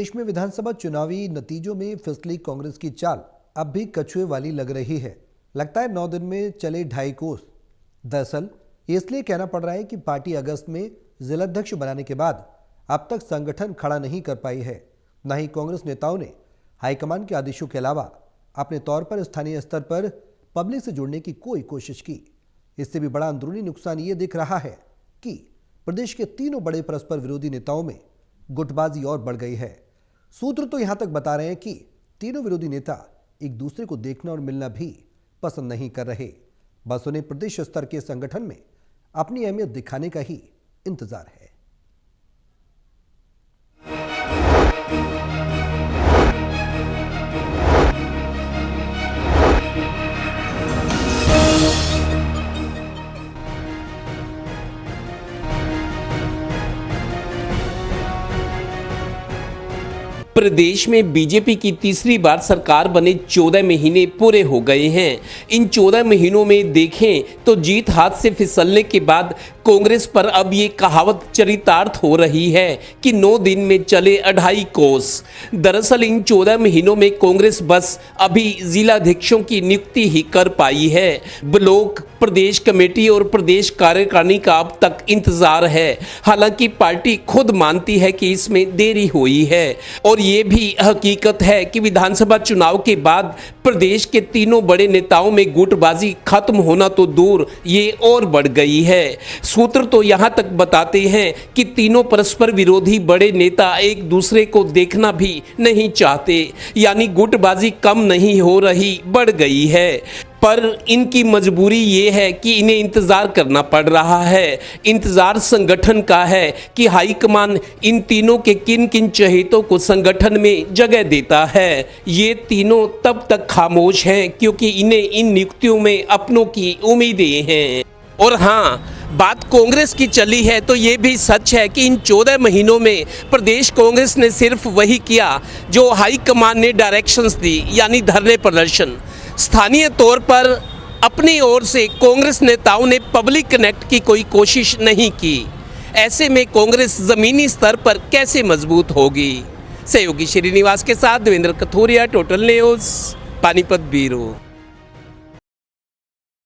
देश में विधानसभा चुनावी नतीजों में फिसली कांग्रेस की चाल अब भी कछुए वाली लग रही है। लगता है 9 दिन में चले 2.5 कोस। दरअसल ये इसलिए कहना पड़ रहा है कि पार्टी अगस्त में जिलाध्यक्ष बनाने के बाद अब तक संगठन खड़ा नहीं कर पाई है। न ही कांग्रेस नेताओं ने हाईकमान के आदेशों के अलावा अपने तौर पर स्थानीय स्तर पर पब्लिक से जुड़ने की कोई कोशिश की। इससे भी बड़ा अंदरूनी नुकसान ये दिख रहा है कि प्रदेश के तीनों बड़े परस्पर विरोधी नेताओं में गुटबाजी और बढ़ गई है। सूत्र तो यहां तक बता रहे हैं कि तीनों विरोधी नेता एक दूसरे को देखना और मिलना भी पसंद नहीं कर रहे। बस उन्हें प्रदेश स्तर के संगठन में अपनी अहमियत दिखाने का ही इंतजार है। प्रदेश में बीजेपी की तीसरी बार सरकार बने 14 महीने पूरे हो गए हैं। इन 14 महीनों में देखें तो जीत हाथ से फिसलने के बाद कांग्रेस पर अब ये कहावत चरितार्थ हो रही है कि 9 दिन में चले 2.5 कोस। दरअसल इन 14 महीनों में कांग्रेस बस अभी जिलाध्यक्षों की नियुक्ति ही कर पाई है। ब्लॉक, प्रदेश कमेटी और प्रदेश कार्यकारिणी का अब तक इंतजार है। हालांकि पार्टी खुद मानती है कि इसमें देरी हुई है और ये भी हकीकत है कि विधानसभा चुनाव के बाद प्रदेश के तीनों बड़े नेताओं में गुटबाजी खत्म होना तो दूर, ये और बढ़ गई है। सूत्र तो यहाँ तक बताते हैं कि तीनों परस्पर विरोधी बड़े नेता एक दूसरे को देखना भी नहीं चाहते, यानी गुटबाजी कम नहीं हो रही, बढ़ गई है। पर इनकी मजबूरी ये है कि इन्हें इंतज़ार करना पड़ रहा है। इंतज़ार संगठन का है कि हाईकमान इन तीनों के किन किन चहेतों को संगठन में जगह देता है। ये तीनों तब तक खामोश हैं क्योंकि इन्हें इन नियुक्तियों में अपनों की उम्मीदें हैं। और हाँ, बात कांग्रेस की चली है तो ये भी सच है कि इन 14 महीनों में प्रदेश कांग्रेस ने सिर्फ वही किया जो हाईकमान ने डायरेक्शंस दी, यानी धरने प्रदर्शन। स्थानीय तौर पर अपनी ओर से कांग्रेस नेताओं ने पब्लिक कनेक्ट की कोई कोशिश नहीं की। ऐसे में कांग्रेस जमीनी स्तर पर कैसे मजबूत होगी? सहयोगी श्रीनिवास के साथ Devendra Kathoria, total news, Panipat bureau.